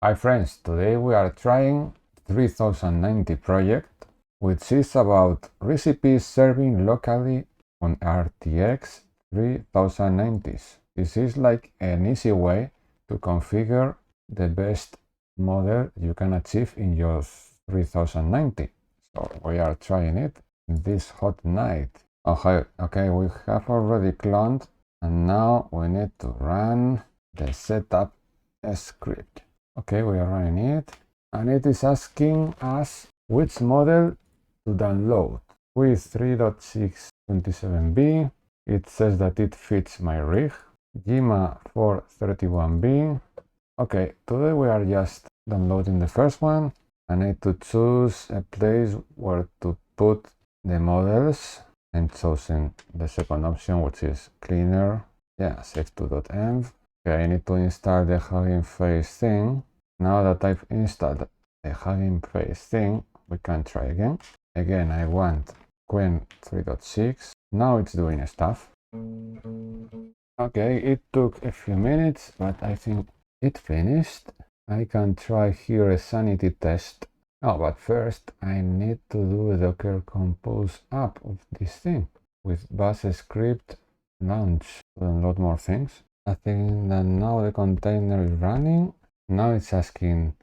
Hi friends, today we are trying 3090 project, which is about recipes serving locally on RTX 3090s. This is like an easy way to configure the best model you can achieve in your 3090. So we are trying it this hot night. Okay, we have already cloned and now we need to run the setup script. Okay, we are running it, and it is asking us which model to download. With 3.6-27B, it says that it fits my rig. Llama 431B. Okay, today we are just downloading the first one. I need to choose a place where to put the models. I'm choosing the second option, which is cleaner. Yeah, save2.env. Okay, I need to install the Hugging Face thing. Now that I've installed the Hugging Face thing, we can try again. Again, I want Qwen3.6. Now it's doing stuff. Okay, it took a few minutes, but I think it finished. I can try here a Sanity Test. Oh, but first I need to do a Docker Compose app of this thing with bash script launch to download more things. I think that now the container is running. Now it's asking,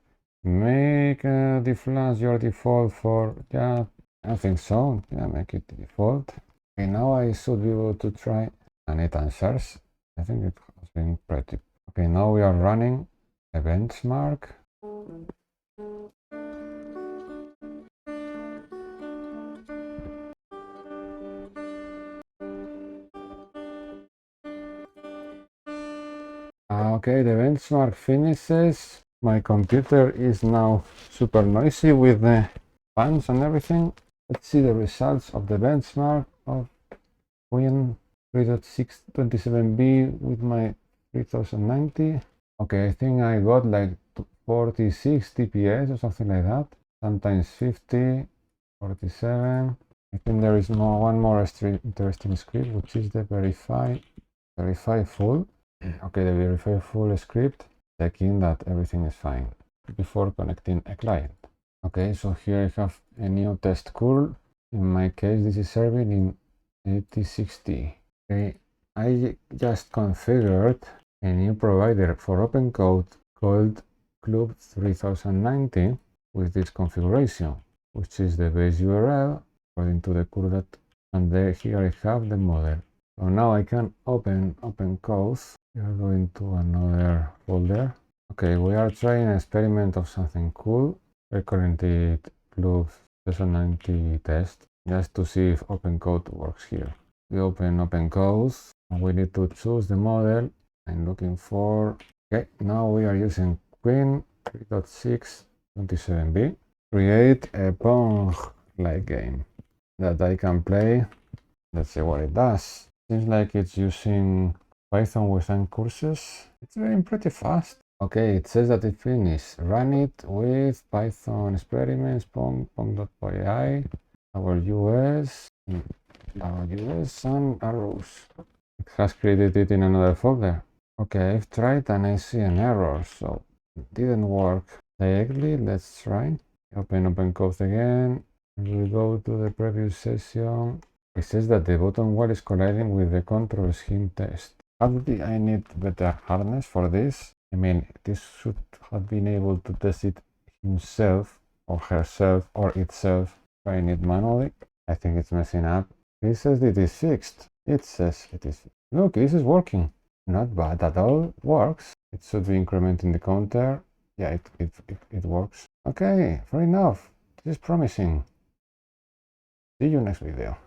make the flash your default for, yeah, I think so. Yeah, make it default. Okay, now I should be able to try, and it answers. I think it has been pretty. Okay, now we are running a benchmark. Okay, the benchmark finishes. My computer is now super noisy with the fans and everything. Let's see the results of the benchmark of Qwen3.6-27B with my 3090. Okay, I think I got like 46 TPS or something like that. Sometimes 50, 47. I think there is one more interesting script, which is the verify full. Okay, the verify full script, checking that everything is fine before connecting a client. Okay, so here I have a new test curl. In my case, this is serving in 8060. Okay, I just configured a new provider for OpenCode called Club 3090 with this configuration, which is the base URL according to the curl, and there here I have the model. So now I can open OpenCode. We are going to another folder. Okay, we are trying an experiment of something cool. We're currently Club 3090 test just to see if OpenCode works here. We open OpenCode and we need to choose the model I'm looking for. Okay, now we are using Qwen3.6-27B. Create a Pong-like game that I can play. Let's see what it does. Seems like it's using Python within courses. It's going pretty fast. Okay, it says that it finished. Run it with Python experiments, pong.py, our US and arrows. It has created it in another folder. Okay, I've tried and I see an error, so it didn't work directly. Let's try. Open OpenCode again. We go to the previous session. It says that the bottom wall is colliding with the control scheme test. Probably I need better hardness for this. I mean, this should have been able to test it himself or herself or itself, trying it manually. I think it's messing up. It says it is fixed. It says it is. Look, this is working. Not bad at all. Works. It should be incrementing the counter. Yeah, it works. Okay, fair enough. This is promising. See you next video.